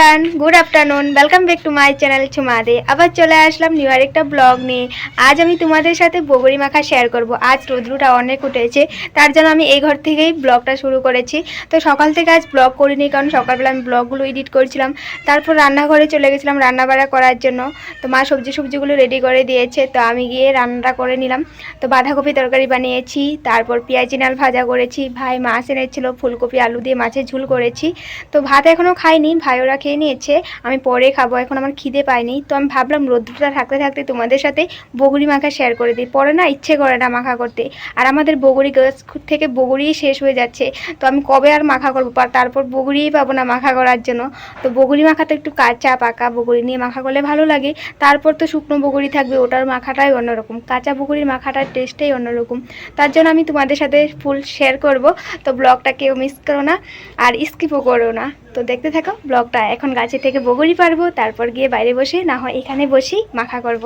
Everyone, good afternoon. Welcome back to my channel ছুমাদে। আবার চলে আসলাম নিউ একটা ব্লগ নিয়ে। আজ আমি তোমাদের সাথে বগরি মাখা শেয়ার করব। আজ রোদ্রুটা অনেক উঠেছে, তার জন্য আমি এই ঘর থেকেই ব্লগটা শুরু করেছি। তো সকাল থেকে আজ ব্লগ করিনি, কারণ সকালবেলা আমি ব্লগগুলো এডিট করছিলাম। তারপর রান্নাঘরে চলে গেছিলাম রান্নাবাড়া করার জন্য। তো মা সবজিগুলো রেডি করে দিয়েছে, তো আমি গিয়ে রান্নাটা করে নিলাম। তো বাঁধাকপি তরকারি বানিয়েছি, তারপর পেঁয়াজি নাল ভাজা করেছি, ভাই মাছ এনেছিল ফুলকপি আলু দিয়ে মাছের ঝোল করেছি। তো ভাত এখনও খাইনি, ভাই ওরা খেয়ে নিয়েছে, আমি পরে খাবো, এখন আমার খিদে পাইনি। তো আমি ভাবলাম রোদ্রটা থাকতে থাকতে তোমাদের সাথে বগুড়ি মাখা শেয়ার করে দিই, পরে না ইচ্ছে করে না মাখা করতে। আর আমাদের বগুড়ি গাছ থেকে বগুড়িই শেষ হয়ে যাচ্ছে, তো আমি কবে আর মাখা করবো, তারপর বগুড়িই পাবো না মাখা করার জন্য। তো বগুড়ি মাখা তো একটু কাঁচা পাকা বগুড়ি নিয়ে মাখা করলে ভালো লাগে। তারপর তো শুকনো বগুড়ি থাকবে, ওটার মাখাটাই অন্যরকম, কাঁচা বগুড়ির মাখাটার টেস্টটাই অন্যরকম। তার জন্য আমি তোমাদের সাথে ফুল শেয়ার করব। তো ব্লগটা কেউ মিস করো না আর স্কিপও করো না। তো দেখতে থাকো ব্লগটা। এখন গাছে থেকে বগুড়ি পারবো, তারপর গিয়ে বাইরে বসে না হয় এখানে বসেই মাখা করব।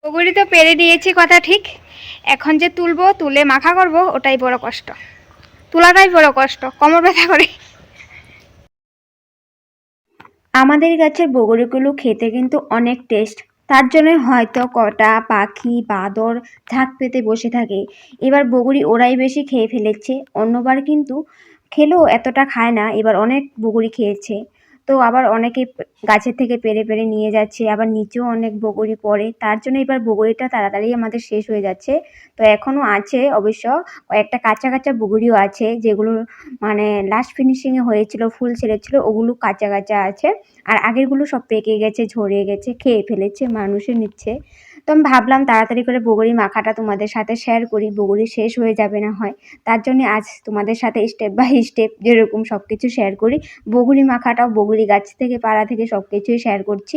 বগুড়ি তো পেরে নিয়েছি কথা ঠিক, এখন যে তুলবো, তুলে মাখা করব, ওটাই বড় কষ্ট। তোলাটাই বড় কষ্ট, কোমর ব্যথা করে। আমাদের গাছের বগুড়িগুলো খেতে কিন্তু অনেক টেস্ট, তার জন্য হয়তো কটা পাখি বাঁদর ঝাঁক পেতে বসে থাকে। এবার বগুড়ি ওরাই বেশি খেয়ে ফেলেছে, অন্যবার কিন্তু খেলেও এতটা খায় না, এবার অনেক বগুড়ি খেয়েছে। তো আবার অনেকে গাছের থেকে পেরে পেরে নিয়ে যাচ্ছে, আবার নিচেও অনেক বগুড়ি পড়ে, তার জন্য এবার বগুড়িটা তাড়াতাড়ি আমাদের শেষ হয়ে যাচ্ছে। তো এখনও আছে অবশ্য, কয়েকটা কাঁচা কাঁচা বগুড়িও আছে, যেগুলো মানে লাস্ট ফিনিশিংয়ে হয়েছিল, ফুল ছেড়েছিল, ওগুলো কাঁচা কাঁচা আছে। আর আগেরগুলো সব পেকে গেছে, ঝরে গেছে, খেয়ে ফেলেছে, মানুষে নিচ্ছে। তো আমি ভাবলাম তাড়াতাড়ি করে বগুড়ি মাখাটা তোমাদের সাথে শেয়ার করি, বগুড়ি শেষ হয়ে যাবে না হয়। তার জন্য আজ তোমাদের সাথে স্টেপ বাই স্টেপ যেরকম সব কিছু শেয়ার করি, বগুড়ি মাখাটাও বগুড়ি গাছ থেকে পাড়া থেকে সব কিছুই শেয়ার করছি।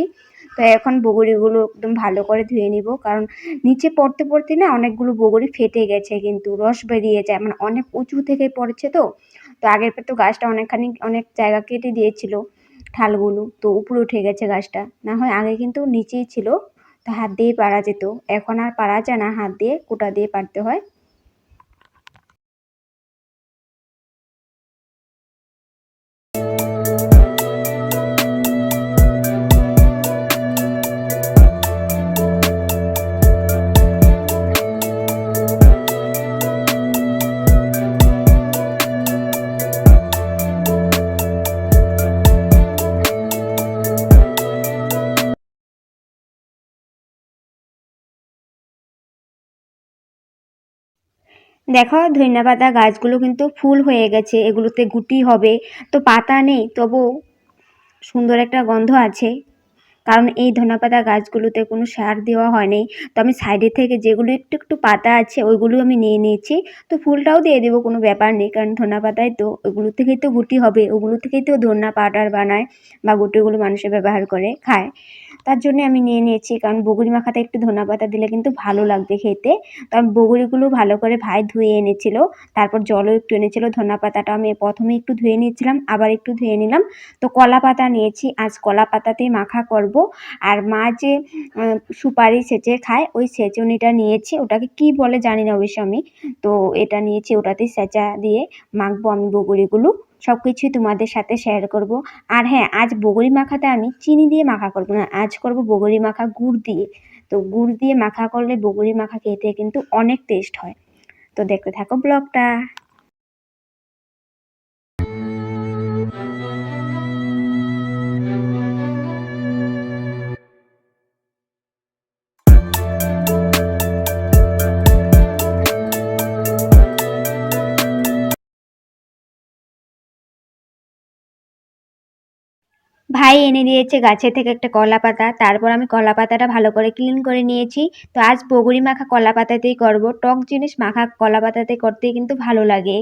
তো এখন বগুড়িগুলো একদম ভালো করে ধুয়ে নিব, কারণ নিচে পড়তে পড়তে না অনেকগুলো বগুড়ি ফেটে গেছে, কিন্তু রস বেরিয়ে যায়, মানে অনেক উঁচু থেকে পড়েছে। তো তো আগের পর তো গাছটা অনেক জায়গা কেটে দিয়েছিল, ঠালগুলো তো উপরে উঠে গেছে গাছটা, না হয় আগে কিন্তু নিচেই ছিল, তো হাত দিয়ে পারা যেত। এখন আর পারা যায় না, হাত দিয়ে কুটা দিয়ে পারতে হয়। দেখো ধইন্যাপাতা গাছগুলো কিন্তু ফুল হয়ে গেছে, এগুলোতে গুটি হবে। তো পাতা নেই, তবু সুন্দর একটা গন্ধ আছে, কারণ এই ধনেপাতা গাছগুলোতে কোনো সার দেওয়া হয়নি। তো আমি সাইডে থেকে যেগুলো একটু একটু পাতা আছে ওইগুলো আমি নিয়ে নিয়েছি। তো ফুলটাও দিয়ে দেবো, কোনো ব্যাপার নেই, কারণ ধনেপাতায় তো ওগুলো থেকেই তো গুটি হবে, ওগুলো থেকেই তো ধনিয়া পাউডার বানায়, বা গুটিগুলো মানুষে ব্যবহার করে খায়। তার জন্য আমি নিয়ে নিয়েছি, কারণ বগুড়ি মাখাতে একটু ধনেপাতা দিলে কিন্তু ভালো লাগবে খেতে। তো আমি বগুড়িগুলো ভালো করে ভাই ধুয়ে এনেছিল, তারপর জলও একটু এনেছিল। ধনেপাতাটা আমি প্রথমে একটু ধুয়ে নিয়েছিলাম, আবার একটু ধুয়ে নিলাম। তো কলা পাতা নিয়েছি, আজ কলা পাতাতেই মাখা করব। আর মা যে সুপারি সেচে খায়, ওই সেচুনিটা নিয়েছি, ওটাকে কি বলে জানি না অবশ্য আমি। তো এটা নিয়েছি, ওটাতে সেচা দিয়ে মাখবো আমি বগুড়িগুলো। সব কিছুই তোমাদের সাথে শেয়ার করব। আর হ্যাঁ, আজ বগুড়ি মাখাতে আমি চিনি দিয়ে মাখা করব না, আজ করব বগুড়ি মাখা গুড় দিয়ে। তো গুড় দিয়ে মাখা করলে বগুড়ি মাখা খেতে কিন্তু অনেক টেস্ট হয়। তো দেখতে থাকো ব্লগটা। ভাই এনে দিয়েছে গাছের থেকে একটা কলা পাতা, তারপর আমি কলা পাতাটা ভালো করে ক্লিন করে নিয়েছি। তো আজ বগরি মাখা কলা পাতাতেই করব। টক জিনিস মাখা কলা পাতাতে করতেই কিন্তু ভালো লাগে।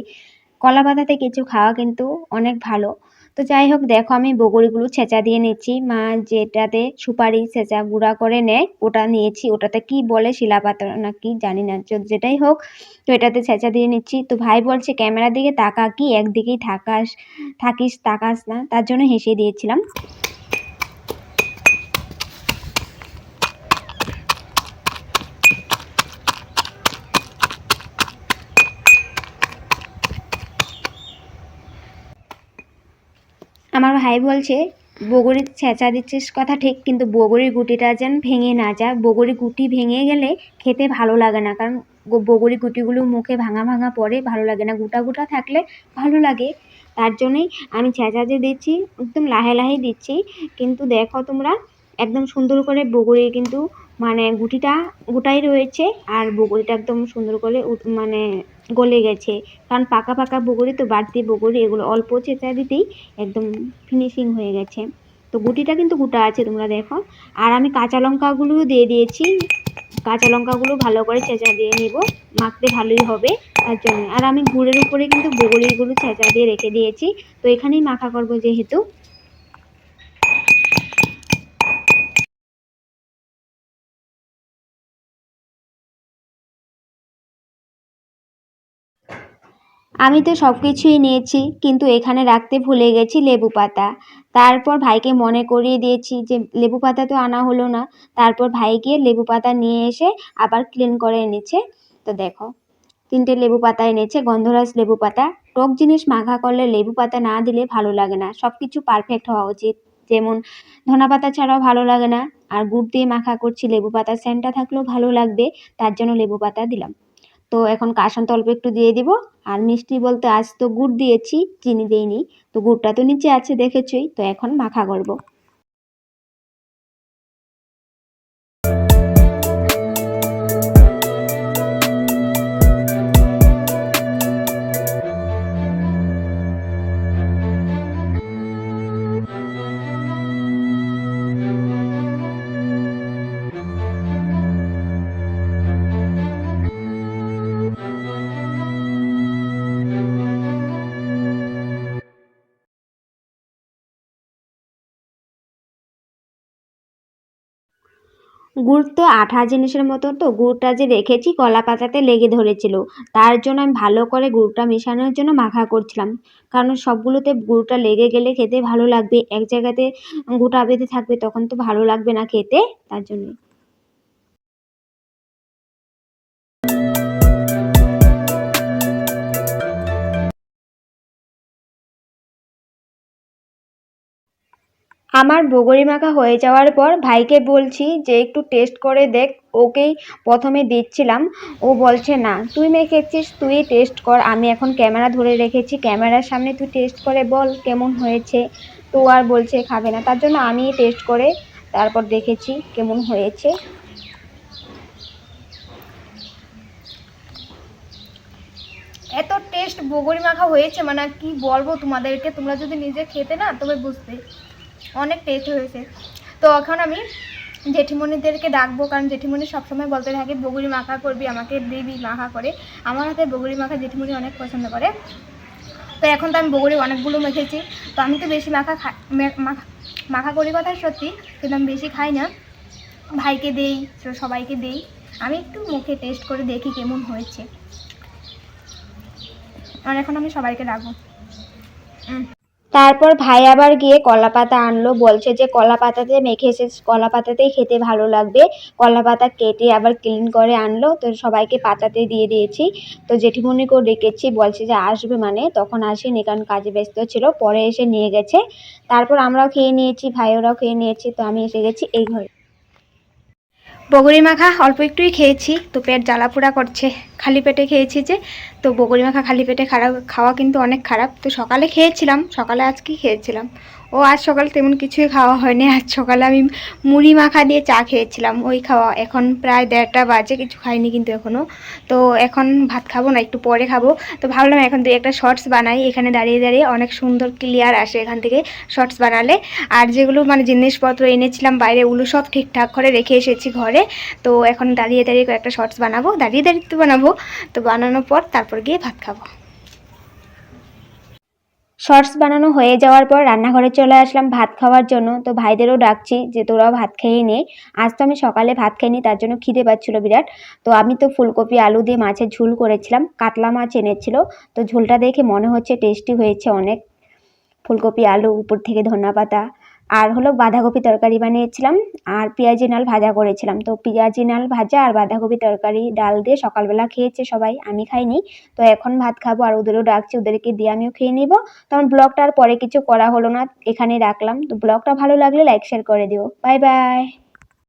কলা পাতাতে কিছু খাওয়া কিন্তু অনেক ভালো। তো যাই হোক, দেখো আমি বগরিগুলো ছেঁচা দিয়ে নিচ্ছি। মা যেটাতে সুপারি ছেঁচা গুঁড়া করে নেয় ওটা নিয়েছি, ওটাতে কি বলে শিলাপাতা না কি জানি না, যেটাই হোক। তো এটাতে ছেঁচা দিয়ে নিচ্ছি। তো ভাই বলছে ক্যামেরার দিকে তাকা, কি একদিকেই থাকিস তাকাস না, তার জন্য হেসে দিয়েছিলাম। আমার ভাই বলছে বগরির ছেঁচা দিচ্ছিস কথা ঠিক, কিন্তু বগরির গুটিটা যেন ভেঙে না যায়। বগরির গুটি ভেঙে গেলে খেতে ভালো লাগে না, কারণ বগরির গুটিগুলো মুখে ভাঙা ভাঙা পড়ে, ভালো লাগে না। গোটা গোটা থাকলে ভালো লাগে, তার জন্যই আমি ছেঁচা দিয়ে দিচ্ছি, একদম লাহে লাহে দিচ্ছি। কিন্তু দেখো তোমরা, একদম সুন্দর করে বগরি কিন্তু মানে গুটিটা গোটাই রয়েছে, আর বগরিটা একদম সুন্দর করে মানে গলে গেছে। কারণ পাকা পাকা বগরি তো, বাড়তি বগরি, এগুলো অল্প ছেঁচা দিতেই একদম ফিনিশিং হয়ে গেছে। তো গুটিটা কিন্তু গোটা আছে, তোমরা দেখো। আর আমি কাঁচা লঙ্কাগুলোও দিয়ে দিয়েছি, কাঁচা লঙ্কাগুলো ভালো করে ছেঁচা দিয়ে নিব, মাখতে ভালোই হবে তার জন্য। আর আমি গুড়ের উপরে কিন্তু বগরিগুলো ছেঁচা দিয়ে রেখে দিয়েছি, তো এখানেই মাখা করব যেহেতু। আমি তো সব কিছুই নিয়েছি, কিন্তু এখানে রাখতে ভুলে গেছি লেবু পাতা। তারপর ভাইকে মনে করিয়ে দিয়েছি যে লেবু পাতা তো আনা হলো না। তারপর ভাই গিয়ে লেবু পাতা নিয়ে এসে আবার ক্লিন করে এনেছে। তো দেখো, 3টে লেবু পাতা এনেছে, গন্ধরাজ লেবু পাতা। টক জিনিস মাখা করলে লেবু পাতা না দিলে ভালো লাগে না, সব কিছু পারফেক্ট হওয়া উচিত। যেমন ধনা পাতা ছাড়াও ভালো লাগে না, আর গুড় দিয়ে মাখা করছি, লেবু পাতার সেন্টটা থাকলেও ভালো লাগবে, তার জন্য লেবু পাতা দিলাম। তো এখন কাসন্দ অল্প একটু দিয়ে দিব। আর মিষ্টি বলতে আজ তো গুড় দিয়েছি, চিনি দেইনি। তো গুড়টা তো নিচে আছে দেখেছই, তো এখন মাখা করব। গুড় তো আঠা জিনিসের মতো, তো গুড়টা যে রেখেছি কলা পাতাতে লেগে ধরেছিল, তার জন্য আমি ভালো করে গুড়টা মেশানোর জন্য মাখা করছিলাম। কারণ সবগুলোতে গুড়টা লেগে গেলে খেতে ভালো লাগবে, এক জায়গাতে গোটা বেঁধে থাকবে তখন তো ভালো লাগবে না খেতে, তার জন্য। আমার বগরি মাখা হয়ে যাওয়ার পর ভাইকে বলছি যে একটু টেস্ট করে দেখ। ওকেই প্রথমে দিচ্ছিলাম, ও বলছে না তুই মেখেছিস তুই টেস্ট কর, আমি এখন ক্যামেরা ধরে রেখেছি, ক্যামেরার সামনে তুই টেস্ট করে বল কেমন হয়েছে। তো আর বলছে খাবে না, তার জন্য আমি টেস্ট করে তারপর দেখেছি কেমন হয়েছে। এত টেস্ট বগরি মাখা হয়েছে, মানে কি বলবো তোমাদেরকে, তোমরা যদি নিজে খেতে না তবে বুঝতে, অনেক টেস্ট হয়েছে। তো এখন আমি জেঠিমণিদেরকে ডাকবো, কারণ জেঠিমণি সবসময় বলতে থাকে বগরি মাখা করবি, আমাকে দিবি মাখা করে। আমার হাতে বগরি মাখা জেঠিমণি অনেক পছন্দ করে। তো এখন তো আমি বগরি অনেকগুলো মেখেছি, তো আমি তো বেশি মাখা করি কথা সত্যি, কিন্তু আমি বেশি খাই না, ভাইকে দেই, সবাইকে দেই। আমি একটু মুখে টেস্ট করে দেখি কেমন হয়েছে, আর এখন আমি সবাইকে ডাকবো। তারপর ভাই আবার গিয়ে কলা পাতা আনলো, বলছে যে কলা পাতাতে মেখে এসেছিস, কলা পাতাতেই খেতে ভালো লাগবে। কলা পাতা কেটে আবার ক্লিন করে আনলো, তো সবাইকে পাতাতে দিয়ে দিয়েছি। তো জেঠিমণিকেও ডেকেছি, বলছে যে আসবে, মানে তখন আসেনি কারণ কাজে ব্যস্ত ছিল, পরে এসে নিয়ে গেছে। তারপর আমরাও খেয়ে নিয়েছি, ভাইয়েরাও খেয়ে নিয়েছি, তো আমি এসে গেছি এই ঘরে। বগরি মাখা অল্প একটুই খেয়েছি, তো পেট জ্বালাপোড়া করছে, খালি পেটে খেয়েছি যে। তো বগরি মাখা খালি পেটে খাওয়া কিন্তু অনেক খারাপ। তো সকালে খেয়েছিলাম, সকালে আজকে খেয়েছিলাম, ও আজ সকালে তেমন কিছুই খাওয়া হয়নি। আজ সকালে আমি মুড়ি মাখা দিয়ে চা খেয়েছিলাম, ওই খাওয়া। এখন প্রায় 1:30 বাজে, কিছু খাইনি কিন্তু এখনও। তো এখন ভাত খাবো না, একটু পরে খাবো। তো ভাবলাম এখন দুই একটা শর্টস বানাই, এখানে দাঁড়িয়ে দাঁড়িয়ে অনেক সুন্দর ক্লিয়ার আসে এখান থেকে শর্টস বানালে। আর যেগুলো মানে জিনিসপত্র এনেছিলাম বাইরে, ওগুলো সব ঠিকঠাক করে রেখে এসেছি ঘরে। তো এখন দাঁড়িয়ে দাঁড়িয়ে কয়েকটা শর্টস বানাবো, দাঁড়িয়ে দাঁড়িয়ে তো বানাবো। তো বানানোর পর তারপর গিয়ে ভাত খাবো। শর্টস বানানো হয়ে যাওয়ার পর রান্নাঘরে চলে আসলাম ভাত খাওয়ার জন্য। তো ভাইদেরও ডাকছি যে তোরাও ভাত খেয়ে নে। আজ তো আমি সকালে ভাত খাইনি, তার জন্য খিদে পাচ্ছিল বিরাট। তো আমি তো ফুলকপি আলু দিয়ে মাছের ঝোল করেছিলাম, কাতলা মাছ এনেছিল। তো ঝোলটা দেখে মনে হচ্ছে টেস্টি হয়েছে অনেক। ফুলকপি আলু, উপর থেকে ধনেপাতা, আর হলো বাঁধাকপি তরকারি বানিয়েছিলাম, আর পেঁয়াজি নাল ভাজা করেছিলাম। তো পেঁয়াজি নাল ভাজা আর বাঁধাকপি তরকারি ডাল দিয়ে সকালবেলা খেয়েছে সবাই, আমি খাইনি। তো এখন ভাত খাবো, আর ওদেরও ডাকছি, ওদেরকে দিয়ে আমিও খেয়ে নিব। তো আমার ব্লগটা আর পরে কিছু করা হলো না, এখানেই রাখলাম। তো ব্লগটা ভালো লাগলে লাইক শেয়ার করে দিও। Bye bye.